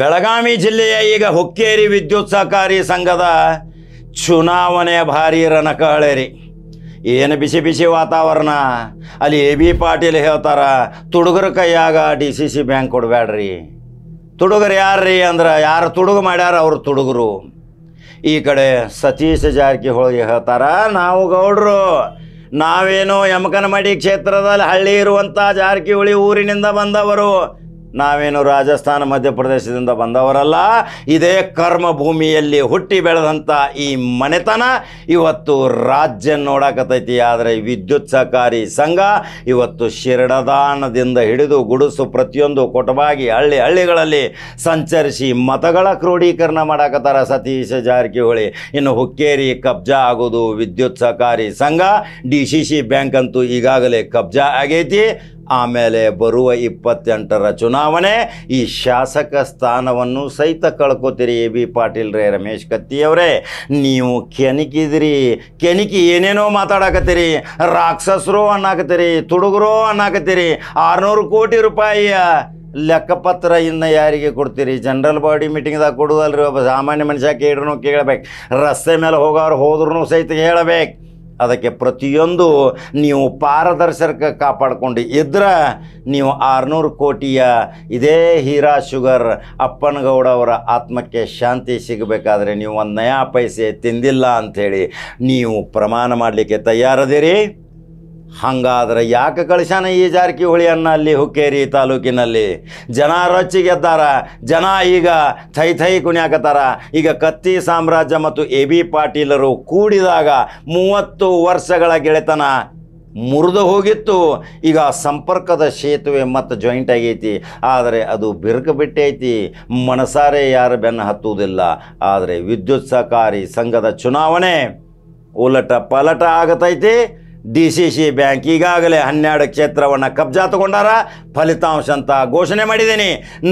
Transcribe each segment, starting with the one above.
ಬೆಳಗಾವಿ ಜಿಲ್ಲೆಯ ಈಗ ಹುಕ್ಕೇರಿ ವಿದ್ಯುತ್ ಸಹಕಾರಿ ಸಂಘದ ಚುನಾವಣೆ ಭಾರಿ ರಣಕಹಳೆರಿ. ಏನು ಬಿಸಿ ಬಿಸಿ ವಾತಾವರಣ. ಅಲ್ಲಿ ಎ ಬಿ ಪಾಟೀಲ್ ಹೇಳ್ತಾರ, ತುಡುಗರ ಕೈಯಾಗ DCC ಬ್ಯಾಂಕ್ ಕೊಡಬೇಡ್ರಿ. ತುಡುಗರು ಯಾರ್ರಿ ಅಂದ್ರೆ ಯಾರು ತುಡುಗು ಮಾಡ್ಯಾರ ಅವರು ತುಡುಗರು. ಈ ಕಡೆ ಸತೀಶ್ ಜಾರಕಿಹೊಳಿ ಹೇಳ್ತಾರ, ನಾವು ಗೌಡ್ರು, ನಾವೇನೋ ಯಮಕನಮಡಿ ಕ್ಷೇತ್ರದಲ್ಲಿ ಹಳ್ಳಿ ಇರುವಂಥ ಜಾರಕಿಹೊಳಿ ಊರಿನಿಂದ ಬಂದವರು, ನಾವೇನು ರಾಜಸ್ಥಾನ ಮಧ್ಯಪ್ರದೇಶದಿಂದ ಬಂದವರಲ್ಲ. ಇದೇ ಕರ್ಮ ಭೂಮಿಯಲ್ಲಿ ಹುಟ್ಟಿ ಬೆಳೆದಂಥ ಈ ಮನೆತನ ಇವತ್ತು ರಾಜ್ಯ ನೋಡಕತೈತಿ. ಆದರೆ ವಿದ್ಯುತ್ ಸಹಕಾರಿ ಸಂಘ ಇವತ್ತು ಶಿರಡದಾನದಿಂದ ಹಿಡಿದು ಗುಡುಸು ಪ್ರತಿಯೊಂದು ಕೊಟಬಾಗಿ ಹಳ್ಳಿಗಳಲ್ಲಿ ಸಂಚರಿಸಿ ಮತಗಳ ಕ್ರೋಢೀಕರಣ ಮಾಡಕತ್ತಾರ ಸತೀಶ್ ಜಾರಕಿಹೊಳಿ. ಇನ್ನು ಹುಕ್ಕೇರಿ ಕಬ್ಜಾ ಆಗೋದು ವಿದ್ಯುತ್ ಸಹಕಾರಿ ಸಂಘ, DCC ಬ್ಯಾಂಕ್ ಅಂತೂ ಈಗಾಗಲೇ ಕಬ್ಜಾ ಆಗೈತಿ. ಆಮೇಲೆ ಬರುವ 28ರ ಚುನಾವಣೆ, ಈ ಶಾಸಕ ಸ್ಥಾನವನ್ನು ಸಹಿತ ಕಳ್ಕೊತೀರಿ. ಎ ಬಿ ಪಾಟೀಲ್ ರೇ, ರಮೇಶ್ ಕತ್ತಿಯವರೇ, ನೀವು ಕೆಣಕಿ ಏನೇನೋ ಮಾತಾಡಕತ್ತೀರಿ. ರಾಕ್ಷಸರು ಅನ್ನಾಕತ್ತೀರಿ, ತುಡುಗರು ಅನ್ನಾಕತ್ತೀರಿ. 600 ಕೋಟಿ ರೂಪಾಯಿಯ ಲೆಕ್ಕಪತ್ರ ಇನ್ನು ಯಾರಿಗೆ ಕೊಡ್ತೀರಿ? ಜನರಲ್ ಬಾಡಿ ಮೀಟಿಂಗ್ದಾಗ ಕೊಡೋದಲ್ರಿ. ಒಬ್ಬ ಸಾಮಾನ್ಯ ಮನುಷ್ಯ ಕೇಳ್ರೂ ಕೇಳಬೇಕು, ರಸ್ತೆ ಮೇಲೆ ಹೋಗೋರು ಹೋದ್ರೂ ಸಹಿತ ಹೇಳಬೇಕು. ಅದಕ್ಕೆ ಪ್ರತಿಯೊಂದು ನೀವು ಪಾರದರ್ಶಕ ಕಾಪಾಡಿಕೊಂಡು ಇದ್ರೆ ನೀವು 600 ಕೋಟಿಯ ಇದೇ ಹೀರಾ ಶುಗರ್ ಅಪ್ಪನಗೌಡ ಅವರ ಆತ್ಮಕ್ಕೆ ಶಾಂತಿ ಸಿಗಬೇಕಾದ್ರೆ ನೀವು 1 ನಯಾ ಪೈಸೆ ತಿಂದಿಲ್ಲ ಅಂಥೇಳಿ ನೀವು ಪ್ರಮಾಣ ಮಾಡಲಿಕ್ಕೆ ತಯಾರದಿರಿ. ಹಾಗಾದ್ರೆ ಯಾಕೆ ಕಳಿಸ್ಯಾನ ಈ ಜಾರಕಿಹೊಳಿಯನ್ನು ಅಲ್ಲಿ ಹುಕ್ಕೇರಿ ತಾಲೂಕಿನಲ್ಲಿ? ಜನ ರೊಚ್ಚಿಗೆದ್ದಾರ, ಜನ ಈಗ ಥೈ ಕುಣ್ಯಾಕತ್ತಾರ. ಈಗ ಕತ್ತಿ ಸಾಮ್ರಾಜ್ಯ ಮತ್ತು ಎ ಬಿ ಪಾಟೀಲರು ಕೂಡಿದಾಗ 30 ವರ್ಷಗಳ ಗೆಳೆತನ ಮುರಿದು ಹೋಗಿತ್ತು. ಈಗ ಸಂಪರ್ಕದ ಸೇತುವೆ ಮತ್ತು ಜಾಯಿಂಟ್ ಆಗೈತಿ. ಆದರೆ ಅದು ಬಿರುಕು ಬಿಟ್ಟೈತಿ. ಮನಸಾರೆ ಯಾರು ಬೆನ್ನು ಹತ್ತುವುದಿಲ್ಲ. ಆದರೆ ವಿದ್ಯುತ್ ಸಹಕಾರಿ ಸಂಘದ ಚುನಾವಣೆ ಉಲಟ ಪಲಟ ಆಗತೈತಿ. DCC ಬ್ಯಾಂಕ್ ಈಗಾಗಲೇ 12 ಕ್ಷೇತ್ರವನ್ನು ಕಬ್ಜಾ ತಗೊಂಡಾರ. ಫಲಿತಾಂಶ ಅಂತ ಘೋಷಣೆ ಮಾಡಿದ್ದೀನಿ.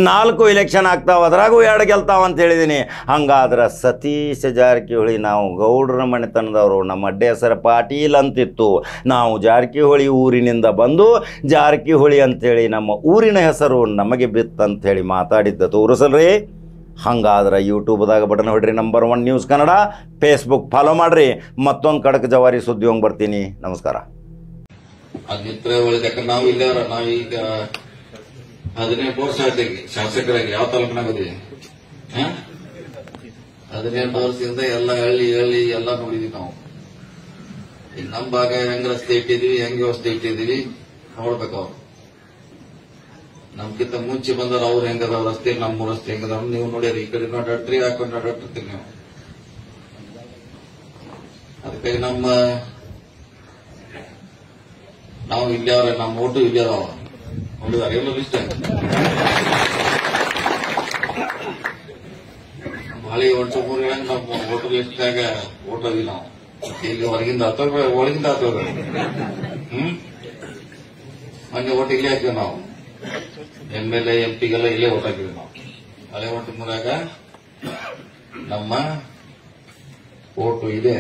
4 ಇಲೆಕ್ಷನ್ ಆಗ್ತಾವೆ, ಅದ್ರಾಗೂ 2 ಗೆಲ್ತಾವ ಅಂತ ಹೇಳಿದ್ದೀನಿ. ಹಂಗಾದ್ರೆ ಸತೀಶ್ ಜಾರಕಿಹೊಳಿ, ನಾವು ಗೌಡ್ರ ಮನೆತನದವರು, ನಮ್ಮ ಅಡ್ಡೆ ಹೆಸರು ಪಾಟೀಲ್ ಅಂತಿತ್ತು. ನಾವು ಜಾರಕಿಹೊಳಿ ಊರಿನಿಂದ ಬಂದು ಜಾರಕಿಹೊಳಿ ಅಂಥೇಳಿ ನಮ್ಮ ಊರಿನ ಹೆಸರು ನಮಗೆ ಬಿತ್ತಂಥೇಳಿ ಮಾತಾಡಿದ್ದ ತೋರಿಸಲ್ರಿ. ಹಂಗಾದ್ರೆ ಯೂಟ್ಯೂಬ್ದಾಗ ಬಟನ್ ಹೊಡ್ರಿ, number 1 news Kannada. Facebook follow ಮಾಡ್ರಿ. ಮತ್ತೊಂದು ಕಡಕ ಜವಾರಿ ಸುದ್ದಿ ಹೋಗಿ ಬರ್ತೀನಿ. ನಮಸ್ಕಾರ. ನಾವೀಗ 18 ವರ್ಷ ಆಯ್ತೀವಿ ಶಾಸಕರಾಗಿ. ಯಾವ ತಾಲೂಕಿನಾಗದೀವಿ? 18 ವರ್ಷದಿಂದ ಎಲ್ಲ ಹಳ್ಳಿ ಎಲ್ಲ ನೋಡಿದೀವಿ ನಾವು. ಈಗ ನಮ್ಮ ಭಾಗ ಹೆಂಗ್ ರಸ್ತೆ ಇಟ್ಟಿದೀವಿ, ಹೆಂಗ್ ವ್ಯವಸ್ಥೆ ಇಟ್ಟಿದೀವಿ ನೋಡ್ಬೇಕು. ಅವ್ರು ನಮ್ಗಿಂತ ಮುಂಚೆ ಬಂದಾರ, ಅವ್ರು ಹೆಂಗದಾವ ರಸ್ತೆ, ನಮ್ಮ ರಸ್ತೆ ಹೆಂಗದಾವ ನೀವು ನೋಡ್ಯಾರ. ಈ ಕಡೆ ನೋಡಾಡ್ರಿ, ಆ ಕಡೆ ನೋಡಾಡ್ತಿರ್ತೀವಿ ನೀವು. ಅದಕ್ಕಾಗಿ ನಾವು ಇಲ್ಲವ್ರ, ನಮ್ಮ ಓಟು ಇಲ್ಲದಾವ ನೋಡಿದಾರ. ಎಲ್ಲ ಇಷ್ಟ ಬಾಳಿ ಒಟ್ಟು ನಮ್ಮ ಓಟು ಲಿಸ್ಟ್ನಾಗ ಓಟೋದಿ ನಾವು. ಇಲ್ಲಿ ಹೊರಗಿಂದ ಒಳಗಿಂದ ಹತ್ತೋದ. ಮೊನ್ನೆ ಓಟ್ ಇಲ್ಲೇ ಹಾಕಿವಿ ನಾವು. MLA MP ಗೆಲ್ಲ ಇಲ್ಲೇ ಓಟ್ ಹಾಕಿವಿ ನಾವು. ಹಳೆ ಓಟು ಮುರಾಗ ನಮ್ಮ ಓಟು ಇದೆ.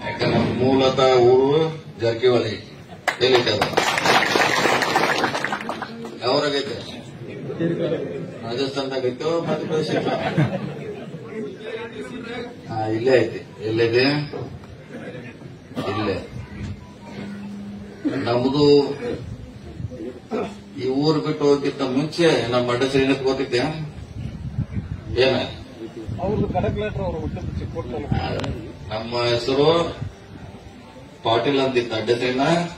ಯಾಕಂದ್ರೆ ನಮ್ಮ ಮೂಲತಃ ಊರು ಜಾರಕಿಹೊಳಿ. ಎಲ್ಲಿದೆ ಅದು? ಯಾವ್ರಾಗೈತೆ? ರಾಜಸ್ಥಾನದಾಗೈತೋ ಮಧ್ಯಪ್ರದೇಶ? ಇಲ್ಲೇ ಐತಿ. ಎಲ್ಲಿದೆ? ಇಲ್ಲೇ. ನಮ್ದು ಈ ಊರು ಬಿಟ್ಟು ಹೋಗಿದ್ದ ಮುಂಚೆ ನಮ್ಮ ಅಡ್ಡ ಶ್ರೀನಾಥ್ ಗೊತ್ತಿದ್ದೆ. ಏನ ನಮ್ಮ ಹೆಸರು ಪಾಟೀಲ್ ಅಂತಿತ್ತು. ಅಡ್ಡ ಶ್ರೀನಾಥ್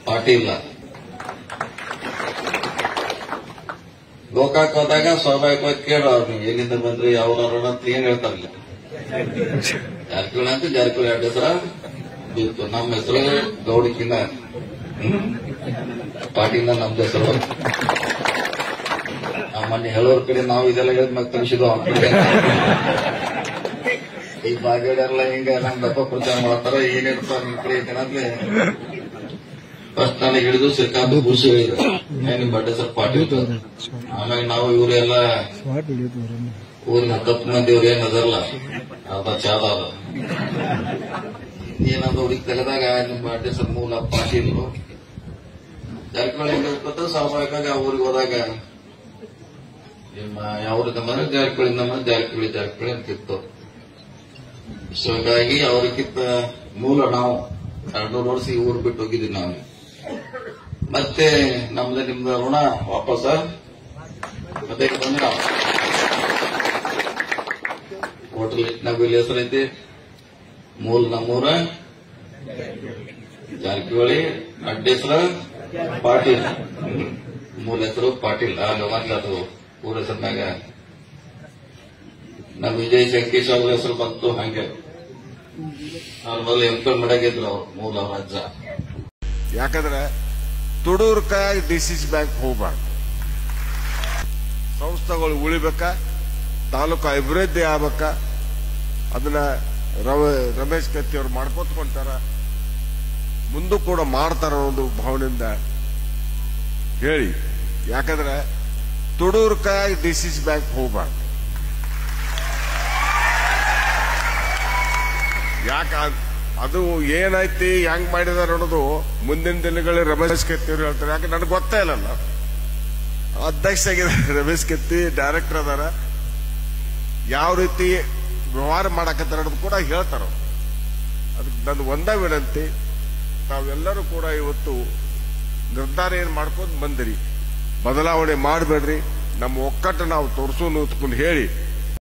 ಪಾಟೀಲ್. ಗೋಕಾಕ್ ಹೋದಾಗ ಸ್ವಾಭಾವಿಕವಾಗಿ ಕೇಳೋರು, ನೀವು ಎಲ್ಲಿಂದ ಬಂದ್ರಿ, ಯಾವ್ದವ್ರ ಅಂತ ಏನ್ ಹೇಳ್ತಾರಿಲ್ಲ. ಜಾರಕಿಹೊಳಿ ಅಂತ ಜಾರಕಿಹೊಳಿ ಅಡ್ಡ ಹೆಸರ ಬಿತ್ತು. ನಮ್ಮ ಹೆಸರು ಗೌಡಿಕಿನ ಪಾಟೀಲ್ ನಮ್ದು ಹೆಸರು. ಮೊನ್ನೆ ಹೇಳೋರ್ ಕಡೆ ನಾವು ಇದೆಲ್ಲ ಹೇಳಿದ್ ಮತ್ತೆ ತಿಳಿಸಿದ್ವು. ಈ ಬಾಗೇಡೆಲ್ಲ ಹಿಂಗ ನಮ್ ದಪ್ಪ ಪ್ರಚಾರ ಮಾಡ್ತಾರ. ಏನಿರ್ತಾರ ನಿಮ್ ಕಡೆ ಐತೇನಂದ್ರೆ ಫಸ್ಟ್ ನನಗೆ ಹಿಡಿದು ಶ್ರೀಕಾಂತ್ ಭೂಷಿ ಹೇಳಿದ್ರು, ನಿಮ್ ಬಡ್ಡೆ ಸರ್ ಪಾಟೀಲ್. ಆಮೇಲೆ ನಾವು ಇವರೆಲ್ಲ ಊರಿನ 10 ಮಂದಿ ಇವ್ರು ಏನ್ ಅದರಲ್ಲ ಅದ ಚಾದ ಏನಂದ ಹುಡುಗಿ ತೆಗೆದಾಗ ನಿಮ್ ಬಡ್ಡೆ ಸರ್ ಮೂಲ ಪಾಟೀಲ್. ಜಾರಕಿಹೊಳಿ ಸ್ವಾಭಾವಿಕವಾಗಿ ಆ ಊರಿಗೆ ಹೋದಾಗ ನಿಮ್ಮ ಯಾವ್ರಿಂದ ಮನೆ ಜಾರಕಿಹೊಳಿಯಿಂದ ಮನೆ ಜಾರಕಿಹೊಳಿ ಅಂತಿತ್ತು. ಸೊ ಹೀಗಾಗಿ ಅವ್ರಿಗಿಂತ ಮೂಲ ನಾವು 200 ವರ್ಷ ಈ ಊರು ಬಿಟ್ಟು ಹೋಗಿದ್ದೀವಿ ನಾವು. ಮತ್ತೆ ನಮ್ದು ನಿಮ್ದು ಋಣ ವಾಪಸ್ ಮತ್ತೆ ಬಂದ್ರೆ ಹೋಟೆಲ್ ಇಟ್ನಾಗ ಇಲ್ಲಿ ಹೆಸರೈತಿ. ಮೂಲ ನಮ್ಮೂರ ಜಾರಕಿಹೊಳಿ, ಅಡ್ಡ ಹೆಸರು ಪಾಟೀಲ್, ಮೂಲ ಹೆಸರು ಪಾಟೀಲ್. ಮೊದ್ಲು ಅದು ಊರ ಹೆಸರಿನಾಗ ನಮ್ಮ ವಿಜಯ್ ಶಂಕೇಶ್ ಅವ್ರ ಹೆಸರು ಬಂತು. ಹಂಗೆ ಅವ್ರ ಮೊದಲು ಎಂಪಿ ಮಾಡಾಗಿದ್ರು ಅವ್ರು ಮೂಲ ಅವ್ರ ಅಜ್ಜ. ಯಾಕಂದ್ರೆ ತುಡೂರ್ ಕೈಯಾಗ ಡಿಸಿಸಿ ಬ್ಯಾಂಕ್ ಹೋಗ್ಬಾರ್ದು. ಸಂಸ್ಥೆಗಳು ಉಳಿಬೇಕ, ತಾಲೂಕು ಅಭಿವೃದ್ಧಿ ಆಗ್ಬೇಕ. ಅದನ್ನ ರಮೇಶ್ ಕತ್ತಿ ಅವ್ರು ಮಾಡ್ಕೊತ್ಕೊಂತಾರ, ಮುಂದೂ ಕೂಡ ಮಾಡ್ತಾರ ಅನ್ನೋ ಭಾವನೆಯಿಂದ ಹೇಳಿ. ಯಾಕಂದ್ರೆ ತುಡೂರ್ ಕೈಯಾಗ ಡಿಸಿಸಿ ಬ್ಯಾಂಕ್ ಹೋಗ್ಬಾರ್ದು. ಯಾಕ ಅದು ಏನೈತಿ, ಹೆಂಗ್ ಮಾಡಿದಾರ ಅನ್ನೋದು ಮುಂದಿನ ದಿನಗಳಲ್ಲಿ ರಮೇಶ್ ಕತ್ತಿ ಅವರು ಹೇಳ್ತಾರೆ. ಯಾಕೆ ನನಗೆ ಗೊತ್ತೇ ಇಲ್ಲಲ್ಲ. ಅಧ್ಯಕ್ಷ ಆಗಿದ್ದಾರೆ ರಮೇಶ್ ಕತ್ತಿ, ಡೈರೆಕ್ಟರ್ ಅದಾರ, ಯಾವ ರೀತಿ ವ್ಯವಹಾರ ಮಾಡಕತ್ತಾರ ಅನ್ನೋದು ಕೂಡ ಹೇಳ್ತಾರ. ಅದಕ್ಕೆ ನನ್ನ ಒಂದೇ ವಿನಂತಿ, ತಾವೆಲ್ಲರೂ ಕೂಡ ಇವತ್ತು ನಿರ್ಧಾರ ಏನ್ ಮಾಡ್ಕೊಂಡು ಬಂದಿರಿ, ಬದಲಾವಣೆ ಮಾಡಬೇಡ್ರಿ. ನಮ್ಮ ಒಕ್ಕಟ್ಟು ನಾವು ತೋರಿಸೋನು ಹೇಳಿ